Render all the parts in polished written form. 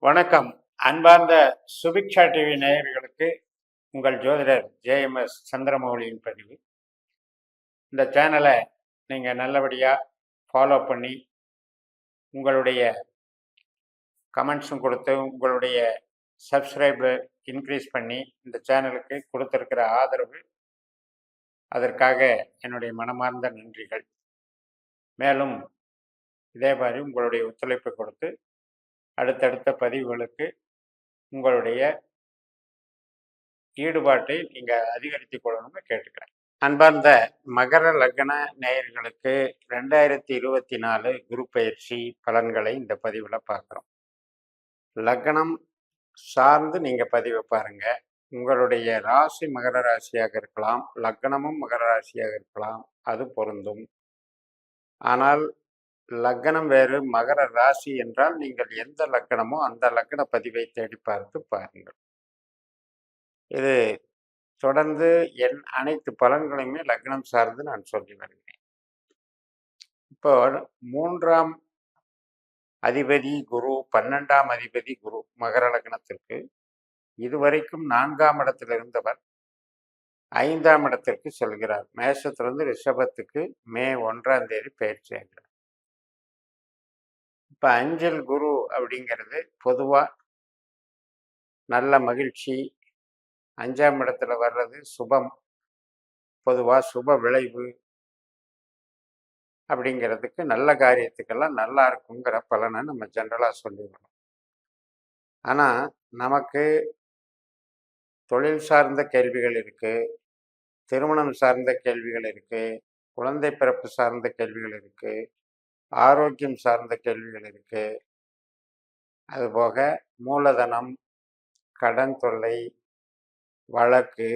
வணக்கம். அன்பார்ந்த சுபிக்ஷா டிவி நேயர்களுக்கு உங்கள் ஜோதிடர் ஜேஎம்எஸ் சந்திரமௌலியின் பதிவு. இந்த சேனலை நீங்கள் நல்லபடியாக ஃபாலோ பண்ணி உங்களுடைய கமெண்ட்ஸும் கொடுத்து உங்களுடைய சப்ஸ்கிரைபை இன்க்ரீஸ் பண்ணி இந்த சேனலுக்கு கொடுத்துருக்கிற ஆதரவு, அதற்காக என்னுடைய மனமார்ந்த நன்றிகள். மேலும் இதே மாதிரி உங்களுடைய ஒத்துழைப்பை கொடுத்து அடுத்தடுத்த பதிவுகளுக்கு உங்களுடைய ஈடுபாட்டை நீங்கள் அதிகரித்துக் கொள்ளணும்னு கேட்டுக்கிறேன். அன்பார்ந்த மகர லக்ன நேயர்களுக்கு 2024 குரு பயிற்சி பலன்களை இந்த பதிவில் பார்க்குறோம். லக்னம் சார்ந்து நீங்கள் பதிவை பாருங்க. உங்களுடைய ராசி மகர ராசியாக இருக்கலாம், லக்னமும் மகர ராசியாக இருக்கலாம், அது பொருந்தும். ஆனால் லக்னம் வேறு, மகர ராசி என்றால் நீங்கள் எந்த லக்னமோ அந்த லக்ன பதிவை தேடி பார்த்து பாருங்கள். இது தொடர்ந்து என் அனைத்து பலன்களையுமே லக்னம் சார்ந்து நான் சொல்லி வருகிறேன். இப்போ 3ஆம் அதிபதி குரு, 12ஆம் அதிபதி குரு மகர லக்னத்திற்கு, இதுவரைக்கும் 4ஆம் இடத்தில் இருந்தவர் 5ஆம் இடத்திற்கு செல்கிறார். மேஷத்திலிருந்து ரிஷபத்துக்கு மே 1ஆம் தேதி பயிற்சி ஆகிறார். இப்போ 5இல் குரு அப்படிங்கிறது பொதுவாக நல்ல மகிழ்ச்சி. 5ஆம் இடத்துல வர்றது சுபம், பொதுவாக சுப விளைவு அப்படிங்கிறதுக்கு, நல்ல காரியத்துக்கெல்லாம் நல்லா இருக்குங்கிற பலனை நம்ம ஜென்ரலாக சொல்லிடணும். ஆனால் நமக்கு தொழில் சார்ந்த கேள்விகள் இருக்குது, திருமணம் சார்ந்த கேள்விகள் இருக்குது, குழந்தை பிறப்பு சார்ந்த கேள்விகள் இருக்குது, ஆரோக்கியம் சார்ந்த கேள்விகள் இருக்குது, அதுபோக மூலதனம், கடன் தொல்லை, வழக்கு,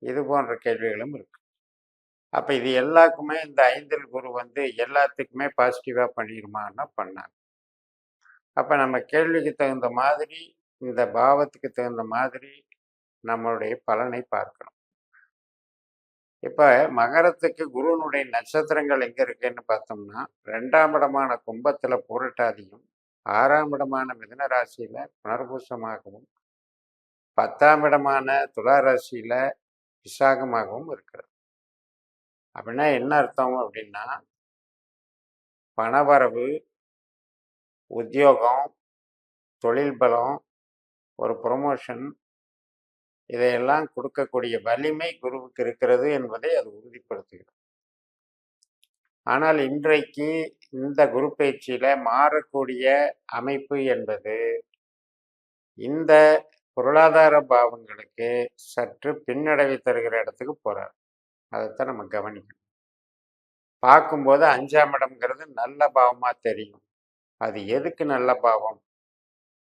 இது போன்ற கேள்விகளும் இருக்கு. அப்போ இது எல்லாருக்குமே இந்த 5இல் குரு எல்லாத்துக்குமே பாசிட்டிவாக பண்ணிடுமான்னா பண்ணாங்க. அப்போ நம்ம கேள்விக்கு தகுந்த மாதிரி, இந்த பாவத்துக்கு தகுந்த மாதிரி நம்மளுடைய பலனை பார்க்கணும். இப்போ மகரத்துக்கு குருனுடைய நட்சத்திரங்கள் எங்கே இருக்குன்னு பார்த்தோம்னா, 2ஆம் இடமான கும்பத்தில் பூரட்டாதியும், 6ஆம் இடமான மிதுன ராசியில் புனர்பூசமாகவும், 10ஆம் இடமான துலா ராசியில் விசாகமாகவும் இருக்கிறது. அப்படின்னா என்ன அர்த்தம் அப்படின்னா, பணவரவு, உத்தியோகம், தொழில் பலம், ஒரு ப்ரொமோஷன், இதையெல்லாம் கொடுக்கக்கூடிய வலிமை குருவுக்கு இருக்கிறது என்பதை அது உறுதிப்படுத்துகிறது. ஆனால் இன்றைக்கு இந்த குரு பயிற்சியில மாறக்கூடிய அமைப்பு என்பது இந்த பொருளாதார பாவங்களுக்கு சற்று பின்னடைவை தருகிற இடத்துக்கு போறார். அதைத்தான் நம்ம கவனிக்கணும். பார்க்கும்போது 5ஆம் இடம்ங்கிறது நல்ல பாவமா தெரியும். அது எதுக்கு நல்ல பாவம்?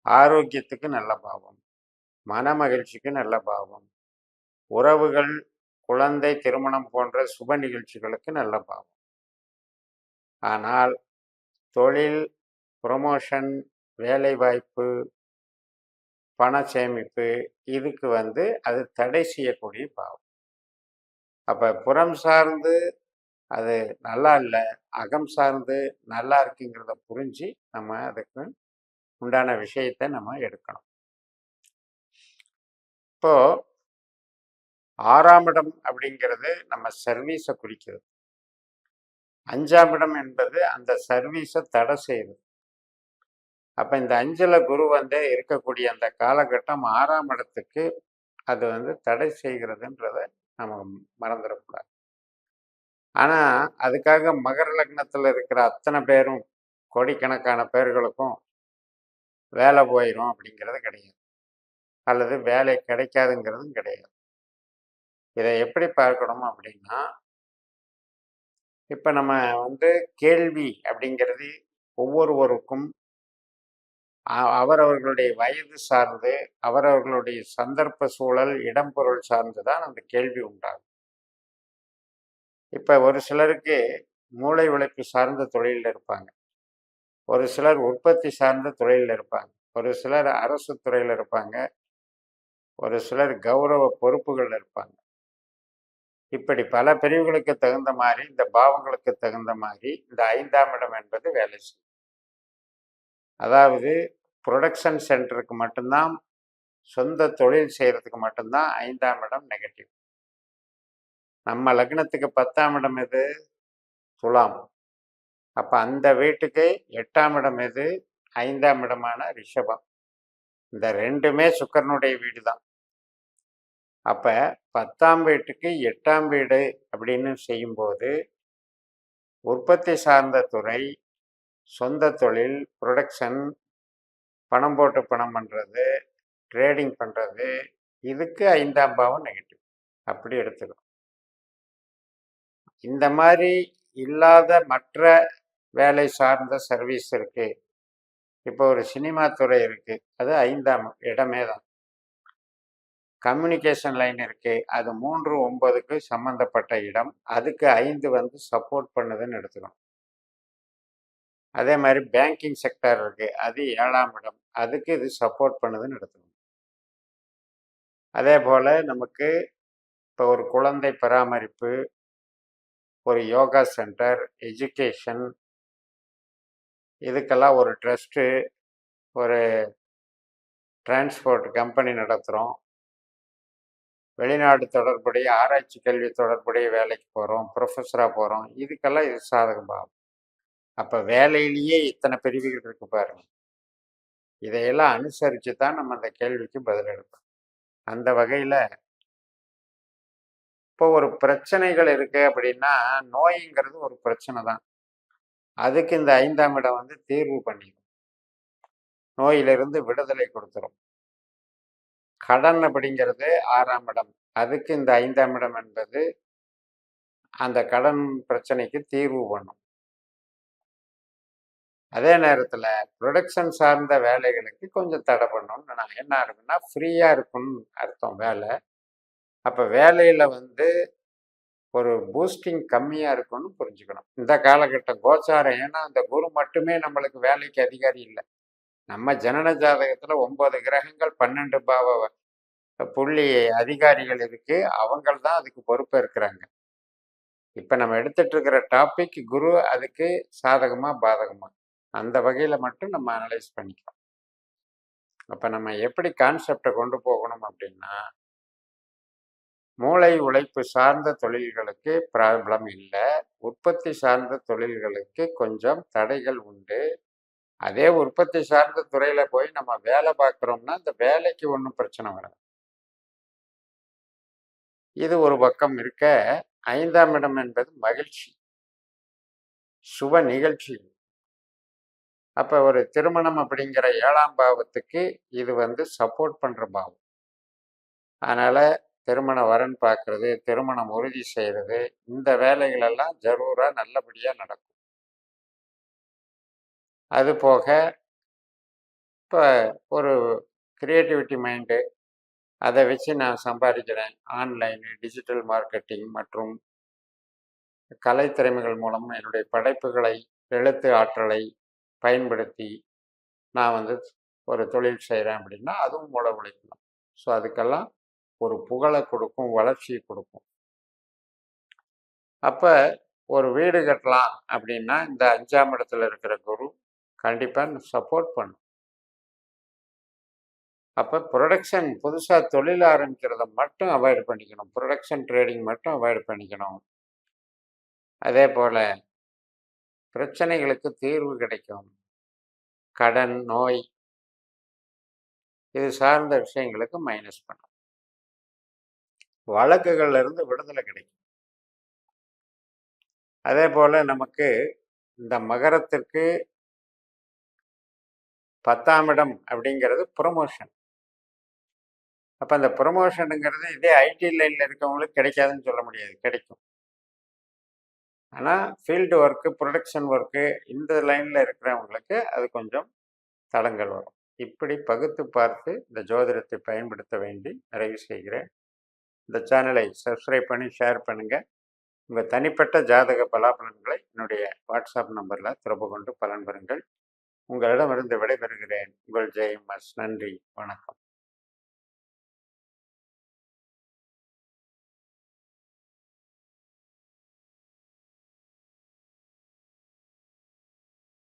ஆரோக்கியத்துக்கு நல்ல பாவம், மன மகிழ்ச்சிக்கு நல்ல பாவம், உறவுகள், குழந்தை, திருமணம் போன்ற சுப நிகழ்ச்சிகளுக்கு நல்ல பாவம். ஆனால் தொழில், ப்ரொமோஷன், வேலை வாய்ப்பு, பண சேமிப்பு, இதுக்கு அது தடை செய்யக்கூடிய பாவம். அப்போ புறம் சார்ந்து அது நல்லா இல்லை, அகம் சார்ந்து நல்லா இருக்குங்கிறத புரிஞ்சு நம்ம அதுக்கு உண்டான விஷயத்தை நம்ம எடுக்கணும். இப்போ 6ஆம் இடம் அப்படிங்கிறது நம்ம சர்வீஸை குறிக்கிறது. 5ஆம் இடம் என்பது அந்த சர்வீஸை தடை செய்யுது. அப்போ இந்த 5இல் குரு இருக்கக்கூடிய அந்த காலகட்டம் 6ஆம் இடத்துக்கு அது தடை செய்கிறதுன்றதை நம்ம மறந்துடக்கூடாது. ஆனால் அதுக்காக மகர லக்னத்தில் இருக்கிற அத்தனை பேரும், கோடிக்கணக்கான பேர்களுக்கும் வேலை போயிடும் அப்படிங்கிறது கிடையாது, அல்லது வேலை கிடைக்காதுங்கிறதும் கிடையாது. இதை எப்படி பார்க்கணும் அப்படின்னா, இப்போ நம்ம கேள்வி அப்படிங்கிறது ஒவ்வொருவருக்கும் அவரவர்களுடைய வயது சார்ந்து, அவரவர்களுடைய சந்தர்ப்ப சூழல், இடம்பொருள் சார்ந்து தான் அந்த கேள்வி உண்டாகும். இப்போ ஒரு சிலருக்கு மூளை உழைப்பு சார்ந்த தொழிலில் இருப்பாங்க, ஒரு சிலர் உற்பத்தி சார்ந்த தொழிலில் இருப்பாங்க, ஒரு சிலர் அரசு துறையில் இருப்பாங்க, ஒரு சிலர் கௌரவ பொறுப்புகள் இருப்பாங்க. இப்படி பல பிரிவுகளுக்கு தகுந்த மாதிரி, இந்த பாவங்களுக்கு தகுந்த மாதிரி இந்த 5ஆம் இடம் என்பது வேலை செய்யும். அதாவது ப்ரொடக்ஷன் சென்டருக்கு மட்டும்தான், சொந்த தொழில் செய்கிறதுக்கு மட்டும்தான் 5ஆம் இடம் நெகட்டிவ். நம்ம லக்னத்துக்கு 10ஆம் இடம் எது? துலாம். அப்போ அந்த வீட்டுக்கு 8ஆம் இடம் எது? 5ஆம் இடமான ரிஷபம். இந்த ரெண்டுமே சுக்கிரனுடைய வீடு தான். அப்போ 10ஆம் வீட்டுக்கு 8ஆம் வீடு அப்படின்னு செய்யும்போது உற்பத்தி சார்ந்த துறை, சொந்த தொழில், ப்ரொடக்ஷன், பணம் போட்டு பணம் பண்ணுறது, ட்ரேடிங் பண்ணுறது, இதுக்கு 5ஆம் பாவம் நெகட்டிவ். அப்படி எடுத்துக்கணும். இந்த மாதிரி இல்லாத மற்ற வேலை சார்ந்த சர்வீஸ் இருக்கு. இப்போ ஒரு சினிமா துறை இருக்கு, அது 5ஆம் இடமே தான். கம்யூனிகேஷன் லைன் இருக்கு, அது 3, 9க்கு சம்பந்தப்பட்ட இடம். அதுக்கு 5 வந்து சப்போர்ட் பண்ணுதுன்னு எடுத்துக்கணும். அதே மாதிரி பேங்கிங் செக்டர் இருக்கு, அது 7ஆம் இடம், அதுக்கு இது சப்போர்ட் பண்ணுதுன்னு எடுத்துக்கணும். அதே போல நமக்கு இப்போ ஒரு குழந்தை பராமரிப்பு, ஒரு யோகா சென்டர், எஜுகேஷன், இதுக்கெல்லாம் ஒரு ட்ரஸ்ட்டு, ஒரு டிரான்ஸ்போர்ட் கம்பெனி நடத்துகிறோம், வெளிநாடு தொடர்புடைய ஆராய்ச்சி கல்வி தொடர்புடைய வேலைக்கு போகிறோம், ப்ரொஃபஸராக போகிறோம், இதுக்கெல்லாம் இது சாதகமாகும். அப்போ வேலையிலேயே இத்தனை பிரிவுகள் இருக்கு பாருங்க. இதையெல்லாம் அனுசரித்து தான் நம்ம அந்த கேள்விக்கு பதில் எடுப்போம். அந்த வகையில் இப்போ ஒரு பிரச்சனைகள் இருக்கு அப்படின்னா, நோய்ங்கிறது ஒரு பிரச்சனை தான். அதுக்கு இந்த 5ஆம் இடம் வந்து தீர்வு பண்ணிடும், நோயிலிருந்து விடுதலை கொடுத்துரும். கடன் அப்படிங்கிறது 6ஆம் இடம், அதுக்கு இந்த 5ஆம் இடம் என்பது அந்த கடன் பிரச்சனைக்கு தீர்வு பண்ணும். அதே நேரத்தில் ப்ரொடக்ஷன் சார்ந்த வேலைகளுக்கு கொஞ்சம் தடை பண்ணணும்னு நான் என்ன இருக்குன்னா, ஃப்ரீயாக இருக்குன்னு அர்த்தம் வேலை. அப்போ வேலையில் வந்து ஒரு பூஸ்டிங் கம்மியாக இருக்குன்னு புரிஞ்சுக்கணும் இந்த காலகட்டம் கோச்சாரம். ஏன்னா அந்த குரு மட்டுமே நம்மளுக்கு வேலைக்கு அதிகாரி இல்லை. நம்ம ஜனன ஜாதகத்தில் 9 கிரகங்கள், 12 பாவ புள்ளி அதிகாரிகள் இருக்கு, அவங்க தான் அதுக்கு பொறுப்பு இருக்கிறாங்க. இப்போ நம்ம எடுத்துட்டு இருக்கிற டாபிக் குரு அதுக்கு சாதகமா பாதகமா, அந்த வகையில் மட்டும் நம்ம அனலைஸ் பண்ணிக்கலாம். அப்போ நம்ம எப்படி கான்செப்டை கொண்டு போகணும் அப்படின்னா, மூளை உழைப்பு சார்ந்த தொழில்களுக்கு ப்ராப்ளம் இல்லை, உற்பத்தி சார்ந்த தொழில்களுக்கு கொஞ்சம் தடைகள் உண்டு. அதே உற்பத்தி சார்ந்த துறையில் போய் நம்ம வேலை பார்க்குறோம்னா இந்த வேலைக்கு ஒன்றும் பிரச்சனை வராது. இது ஒரு பக்கம் இருக்க, 5ஆம் இடம் என்பது மகிழ்ச்சி, சுப நிகழ்ச்சி. அப்போ ஒரு திருமணம் அப்படிங்கிற 7ஆம் பாவத்துக்கு இது வந்து சப்போர்ட் பண்ணுற பாவம். அதனால் திருமண வரன் பார்க்கறது, திருமணம் உறுதி செய்கிறது, இந்த வேலைகளெல்லாம் ஜரூராக நல்லபடியாக நடக்கும். அது போக இப்போ ஒரு கிரியேட்டிவிட்டி மைண்டு, அதை வச்சு நான் சம்பாதிக்கிறேன், ஆன்லைனு, டிஜிட்டல் மார்க்கெட்டிங் மற்றும் கலைத்திறமைகள் மூலம் என்னுடைய படைப்புகளை, எழுத்து ஆற்றலை பயன்படுத்தி நான் வந்து ஒரு தொழில் செய்கிறேன் அப்படின்னா, அதுவும் மூளை உழைக்கலாம். ஸோ அதுக்கெல்லாம் ஒரு புகழை கொடுக்கும், வளர்ச்சியை கொடுக்கும். அப்போ ஒரு வீடு கட்டலாம் அப்படின்னா இந்த 5ஆம் இடத்துல இருக்கிற குரு கண்டிப்பாக சப்போர்ட் பண்ணும். அப்போ ப்ரொடக்ஷன், புதுசாக தொழில் ஆரம்பிக்கிறத மட்டும் அவாய்ட் பண்ணிக்கணும், ப்ரொடக்ஷன் ட்ரேடிங் மட்டும் அவாய்ட் பண்ணிக்கணும். அதே போல் பிரச்சனைகளுக்கு தீர்வு கிடைக்கும், கடன், நோய், இது சார்ந்த விஷயங்களுக்கு மைனஸ் பண்ணும், வழக்குகள்ல இருந்து விடுதலை கிடைக்கும். அதே போல் நமக்கு இந்த மகரத்திற்கு 10ஆம் இடம் அப்படிங்கிறது ப்ரொமோஷன். அப்போ அந்த ப்ரொமோஷனுங்கிறது இதே ஐடி லைனில் இருக்கவங்களுக்கு கிடைக்காதுன்னு சொல்ல முடியாது, கிடைக்கும். ஆனால் ஃபீல்டு ஒர்க்கு, ப்ரொடக்ஷன் ஒர்க்கு, இந்த லைனில் இருக்கிறவங்களுக்கு அது கொஞ்சம் தடங்கள் வரும். இப்படி பகுத்து பார்த்து இந்த ஜோதிடத்தை பயன்படுத்த வேண்டி நிறைவு செய்கிறேன். இந்த சேனலை சப்ஸ்கிரைப் பண்ணி ஷேர் பண்ணுங்கள். உங்கள் தனிப்பட்ட ஜாதக பலாபலன்களை என்னுடைய வாட்ஸ்அப் நம்பரில் தொடர்பு கொண்டு பலன் பெறுங்கள். உங்களிடமிருந்து விடைபெறுகிறேன். உங்கள் ஜெயம் எஸ். நன்றி, வணக்கம்.